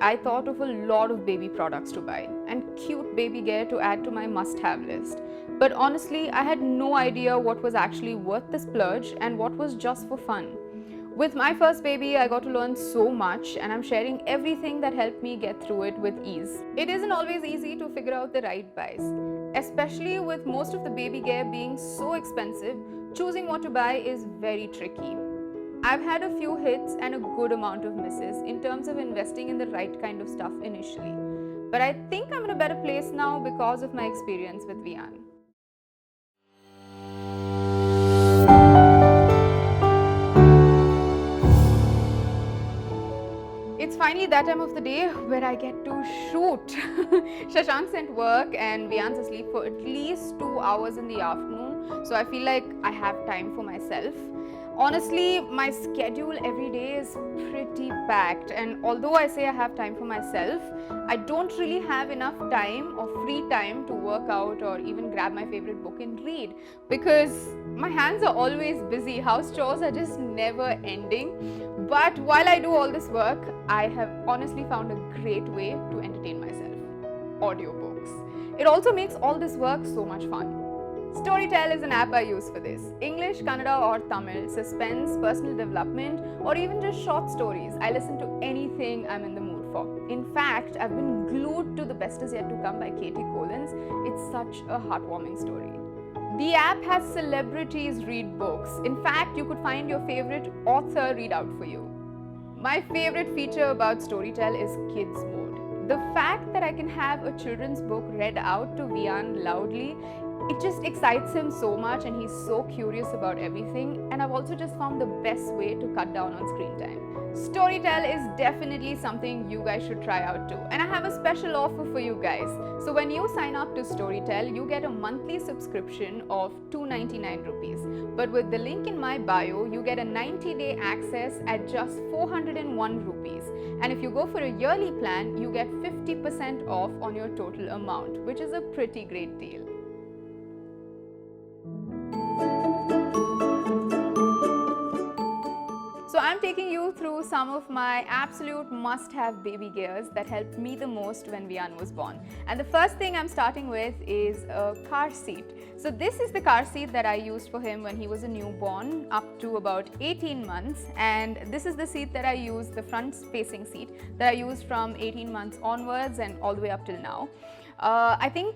I thought of a lot of baby products to buy and cute baby gear to add to my must-have list. But honestly, I had no idea what was actually worth the splurge and what was just for fun. With my first baby, I got to learn so much, and I'm sharing everything that helped me get through it with ease. It isn't always easy to figure out the right buys, especially with most of the baby gear being so expensive. Choosing what to buy is very tricky. I've had a few hits and a good amount of misses in terms of investing in the right kind of stuff initially. But I think I'm in a better place now because of my experience with Vian. It's finally that time of the day where I get to shoot. Shashank sent work and Vian's asleep for at least 2 hours in the afternoon, so I feel like I have time for myself. Honestly, my schedule every day is pretty packed, and although I say I have time for myself, I don't really have enough time or free time to work out or even grab my favorite book and read, because my hands are always busy. House chores are just never ending. But while I do all this work, I have honestly found a great way to entertain myself: audiobooks. It also makes all this work so much fun. Storytel is an app I use for this. English, Kannada or Tamil, suspense, personal development, or even just short stories. I listen to anything I'm in the mood for. In fact, I've been glued to The Best Is Yet to Come by Katie Collins. It's such a heartwarming story. The app has celebrities read books. In fact, you could find your favorite author read out for you. My favorite feature about Storytel is Kids Mode. The fact that I can have a children's book read out to Vian loudly, it just excites him so much, and he's so curious about everything. And I've also just found the best way to cut down on screen time. Storytel is definitely something you guys should try out too. And I have a special offer for you guys. So when you sign up to Storytel, you get a monthly subscription of 299 rupees. But with the link in my bio, you get a 90-day access at just 401 rupees. And if you go for a yearly plan, you get 50% off on your total amount, which is a pretty great deal. So I'm taking you through some of my absolute must-have baby gears that helped me the most when Vian was born. And the first thing I'm starting with is a car seat. So this is the car seat that I used for him when he was a newborn up to about 18 months. And this is the seat that I used, the front-facing seat that I used from 18 months onwards and all the way up till now. I think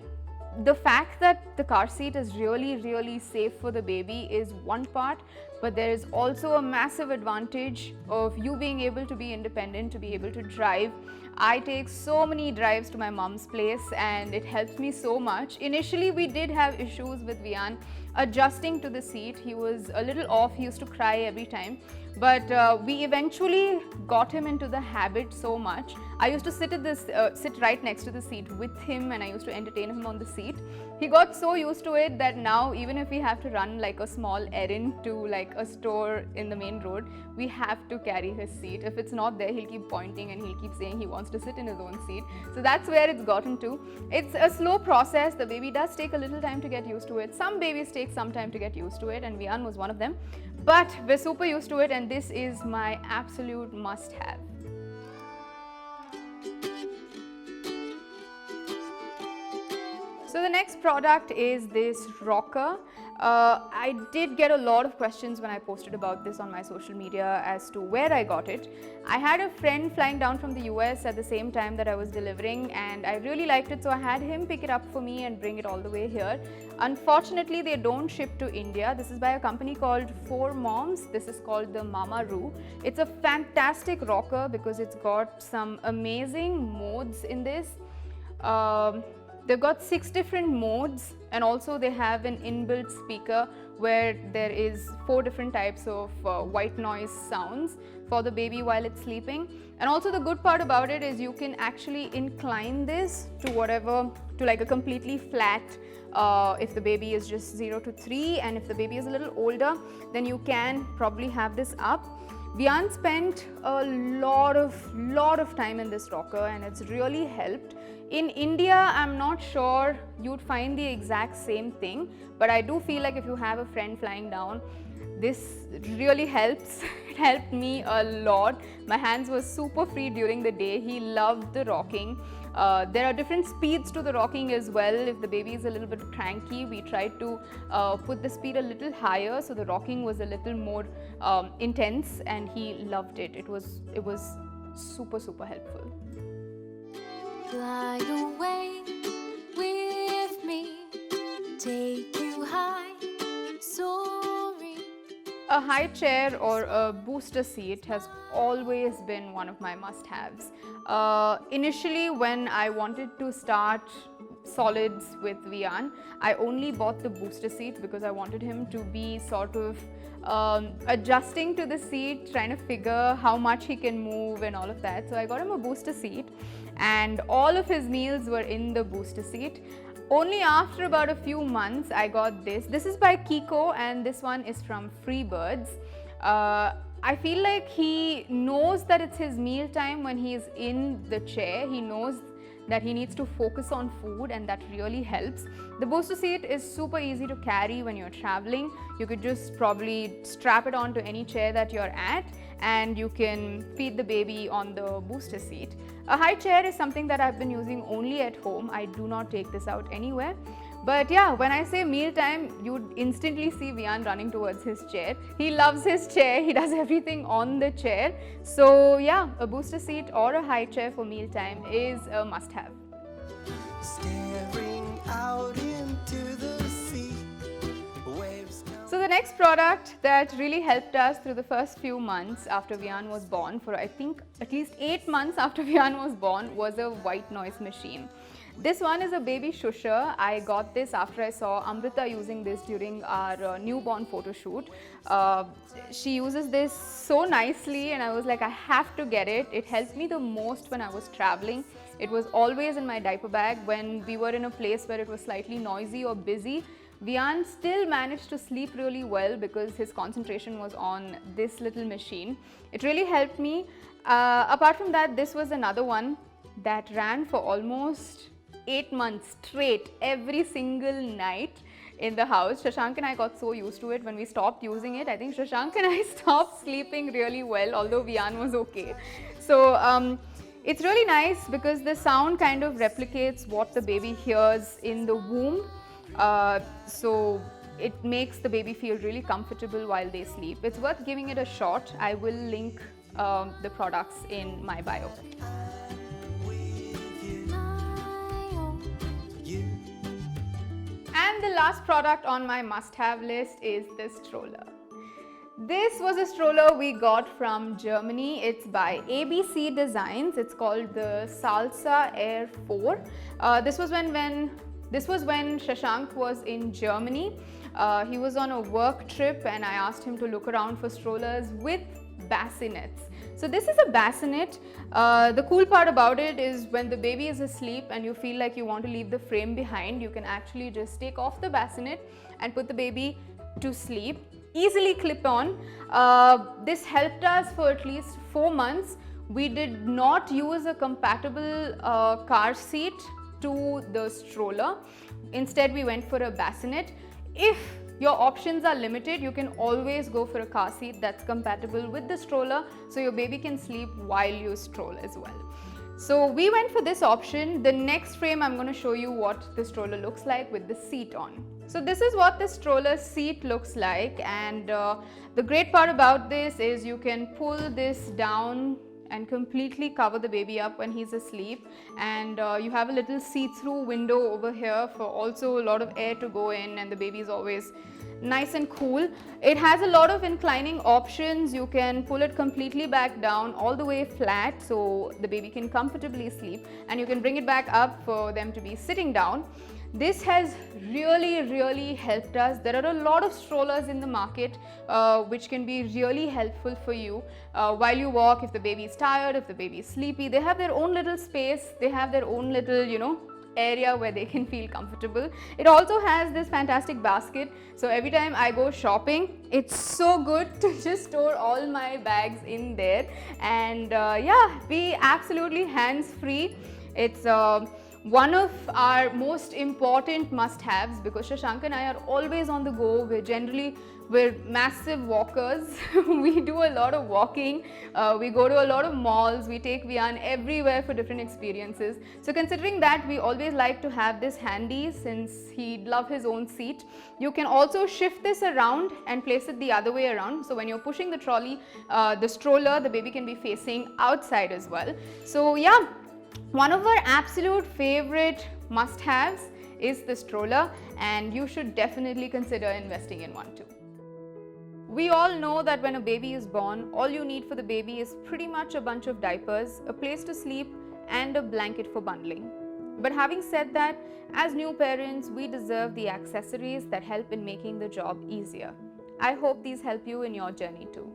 the fact that the car seat is really safe for the baby is one part, but there is also a massive advantage of you being able to be independent, to be able to drive. I take so many drives to my mom's place and it helps me so much. Initially, we did have issues with Vian adjusting to the seat. He was a little off, he used to cry every time. But we eventually got him into the habit so much. I used to sit right next to the seat with him, and I used to entertain him on the seat. He got so used to it that now even if we have to run like a small errand to like a store in the main road, we have to carry his seat. If it's not there, he'll keep pointing and he'll keep saying he wants to sit in his own seat. So that's where it's gotten to. It's a slow process. The baby does take a little time to get used to it. Some babies take some time to get used to it, and Vian was one of them. But we're super used to it, and this is my absolute must-have. So the next product is this rocker. I did get a lot of questions when I posted about this on my social media as to where I got it. I had a friend flying down from the US at the same time that I was delivering, and I really liked it, so I had him pick it up for me and bring it all the way here. Unfortunately, they don't ship to India. This is by a company called 4Moms. This is called the Mamaru. It's a fantastic rocker because it's got some amazing modes in this. They've got 6 different modes, and also they have an inbuilt speaker where there is 4 different types of white noise sounds for the baby while it's sleeping. And also the good part about it is you can actually incline this to like a completely flat if the baby is just 0 to 3, and if the baby is a little older, then you can probably have this up. Vian spent a lot of time in this rocker, and it's really helped. In India, I'm not sure you'd find the exact same thing, but I do feel like if you have a friend flying down, This really helps. It helped me a lot. My hands were super free during the day. He loved the rocking. There are different speeds to the rocking as well. If the baby is a little bit cranky, we tried to put the speed a little higher, so the rocking was a little more intense, and he loved it. It was super helpful. Fly away with me, take you high, soaring. A high chair or a booster seat has always been one of my must-haves. Initially, when I wanted to start solids with Vian, I only bought the booster seat because I wanted him to be sort of adjusting to the seat, trying to figure how much he can move and all of that. So I got him a booster seat, and all of his meals were in the booster seat. Only after about a few months I got this. This is by Kiko, and this one is from Freebirds. I feel like he knows that it's his meal time when he is in the chair. He knows that he needs to focus on food, and that really helps. The booster seat is super easy to carry when you're traveling. You could just probably strap it onto any chair that you're at, and you can feed the baby on the booster seat. A high chair is something that I've been using only at home. I do not take this out anywhere. But yeah, when I say mealtime, you'd instantly see Vian running towards his chair. He loves his chair. He does everything on the chair. So yeah, a booster seat or a high chair for mealtime is a must-have. Staring out into the sea, waves come. So the next product that really helped us through the first few months after Vian was born, for I think at least 8 months after Vian was born, was a white noise machine. This one is a baby shusher. I got this after I saw Amrita using this during our newborn photo shoot. She uses this so nicely, and I was like, I have to get it. It helped me the most when I was traveling. It was always in my diaper bag. When we were in a place where it was slightly noisy or busy, Vian still managed to sleep really well because his concentration was on this little machine. It really helped me. Apart from that, this was another one that ran for almost 8 months straight, every single night in the house. Shashank and I got so used to it. When we stopped using it, I think Shashank and I stopped sleeping really well, although Vian was okay. So it's really nice because the sound kind of replicates what the baby hears in the womb. So it makes the baby feel really comfortable while they sleep. It's worth giving it a shot. I will link the products in my bio. And the last product on my must-have list is this stroller. This was a stroller we got from Germany. It's by ABC Designs. It's called the Salsa Air 4. This was when Shashank was in Germany. He was on a work trip, and I asked him to look around for strollers with bassinets. So this is a bassinet. The cool part about it is when the baby is asleep and you feel like you want to leave the frame behind, you can actually just take off the bassinet and put the baby to sleep. Easily clip on. This helped us for at least 4 months. We did not use a compatible car seat to the stroller. Instead, we went for a bassinet. If your options are limited, you can always go for a car seat that's compatible with the stroller, so your baby can sleep while you stroll as well. So we went for this option. The next frame, I'm going to show you what the stroller looks like with the seat on. So this is what the stroller seat looks like, and the great part about this is you can pull this down and completely cover the baby up when he's asleep, and you have a little see-through window over here for also a lot of air to go in, and the baby is always nice and cool. It has a lot of inclining options. You can pull it completely back down all the way flat so the baby can comfortably sleep, and you can bring it back up for them to be sitting down. This has really helped us. There are a lot of strollers in the market which can be really helpful for you while you walk. If the baby is tired, if the baby is sleepy, they have their own little space, they have their own little, area where they can feel comfortable. It also has this fantastic basket, so every time I go shopping, it's so good to just store all my bags in there, and yeah, be absolutely hands-free. It's one of our most important must-haves, because Shashank and I are always on the go. We're massive walkers. We do a lot of walking. We go to a lot of malls. We take Vian everywhere for different experiences. So considering that, we always like to have this handy since he'd love his own seat. You can also shift this around and place it the other way around. So when you're pushing the trolley, the stroller, the baby can be facing outside as well. So yeah, one of our absolute favorite must-haves is the stroller, and you should definitely consider investing in one too. We all know that when a baby is born, all you need for the baby is pretty much a bunch of diapers, a place to sleep, and a blanket for bundling. But having said that, as new parents, we deserve the accessories that help in making the job easier. I hope these help you in your journey too.